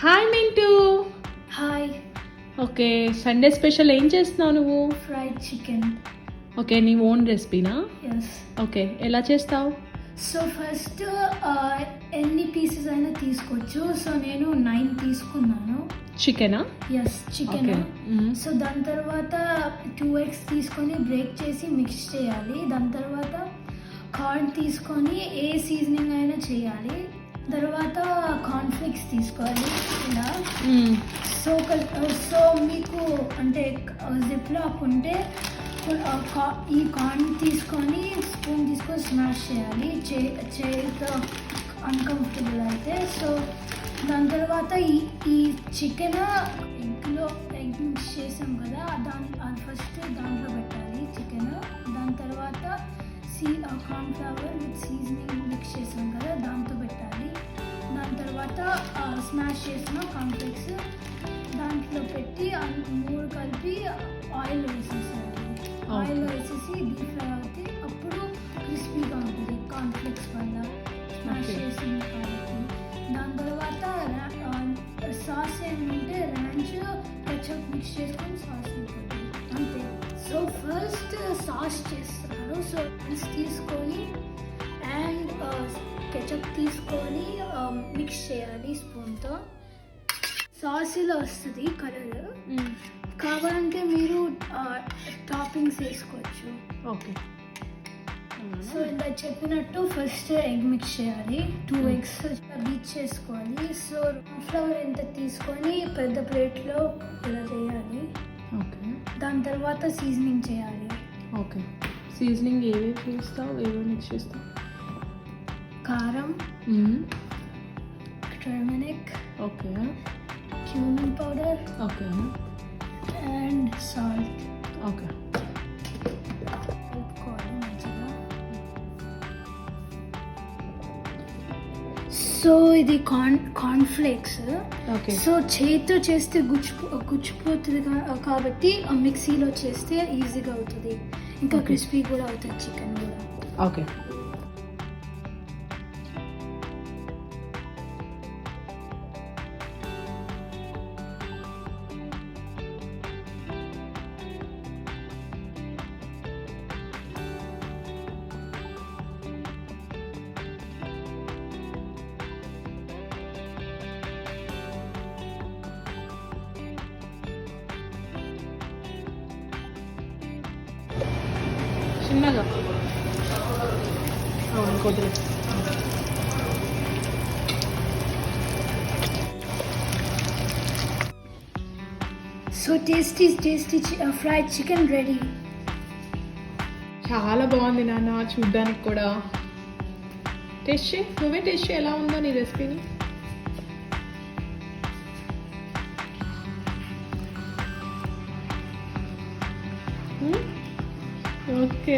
Hi Mintu. Hi. Okay, Sunday special ఏం చేస్తున్నావు నువ్వు? Fried chicken. ఓకే, నీ ఓన్ రెసిపీనా? ఎస్. ఓకే, ఎలా చేస్తావు? సో ఫస్ట్ ఎన్ని పీసెస్ అయినా తీసుకోవచ్చు. సో నేను 9 తీసుకున్నాను. చికెనా? Yes, chicken. Okay. సో దాని తర్వాత 2 eggs తీసుకొని బ్రేక్ చేసి మిక్స్ చేయాలి. దాని తర్వాత కార్న్ తీసుకొని ఏ సీజనింగ్ అయినా చేయాలి. తర్వాత కార్న్ఫ్లేక్స్ తీసుకోవాలి ఇలా. సో మీకు అంటే జిప్లాక్ ఉంటే ఈ కార్న్ తీసుకొని స్పూన్ తీసుకొని స్మాష్ చేయాలి చేతితో అన్కంఫర్టబుల్ అయితే. సో దాని తర్వాత ఈ చికెన్ ఎగ్ మిక్స్ చేసాం కదా, అది ఫస్ట్ దాంట్లో పెట్టాలి చికెన్. దాని తర్వాత కార్న్ఫ్లవర్ విత్ సీజనింగ్ మిక్స్ చేసాం కదా దాంతో పెట్టాలి. దాని తర్వాత స్మాష్ చేసిన కార్న్ఫ్లేక్స్ దాంట్లో పెట్టి 3 కలిపి ఆయిల్ వేసేసాలి. ఆయిల్ వేసేసి డీప్ ఫ్రై అవుతాయి. అప్పుడు క్రిస్పీగా ఉంటుంది కార్న్ఫ్లేక్స్ వల్ల స్మాష్ చేసింది కాబట్టి. దాని తర్వాత సాస్ ఏంటంటే ర్యాంచ్ కెచప్ మిక్స్ చేసుకొని సాస్ ఉంటుంది అంతే. సో ఫస్ట్ సాస్ చేస్తున్నారు. సో తీసుకొని అండ్ కెచప్ తీసుకొని మిక్స్ చేయాలి స్పూన్తో. సాస్ ఇలా వస్తుంది కలర్. కావాలంటే మీరు టాపింగ్స్ వేసుకోవచ్చు. ఓకే. సో ఇలా చెప్పినట్టు ఫస్ట్ ఎగ్ మిక్స్ చేయాలి. 2 eggs బీట్ చేసుకోవాలి. సో ఫ్లవర్ ఎంత తీసుకొని పెద్ద ప్లేట్లో ఇలా చేయాలి. ఓకే. దాని తర్వాత సీజనింగ్ చేయాలి. ఓకే, సీజనింగ్ ఏవేవి చేస్తావు, ఏవేవి మిక్స్ చేస్తావు? కారం, turmeric, okay, cumin powder okay, and salt. Okay. కలుపుకోవాలి మంచిగా. సో ఇది కార్న్ఫ్లేక్స్. ఓకే. సో చేతితో చేస్తే గుచ్చిపోతుంది కాబట్టి మిక్సీలో చేస్తే ఈజీగా అవుతుంది. ఇంకా క్రిస్పీ కూడా అవుతుంది చికెన్ కూడా. ఓకే. చిన్నగా కొద్దిగా. So tasty fried chicken ready. చాలా బాగుంది నాన్న, చూడ్డానికి కూడా. టేస్ట్ చేయి, నువ్వే టేస్ట్ చేయి ఎలా ఉందో నీ రెసిపీని. ఓకే.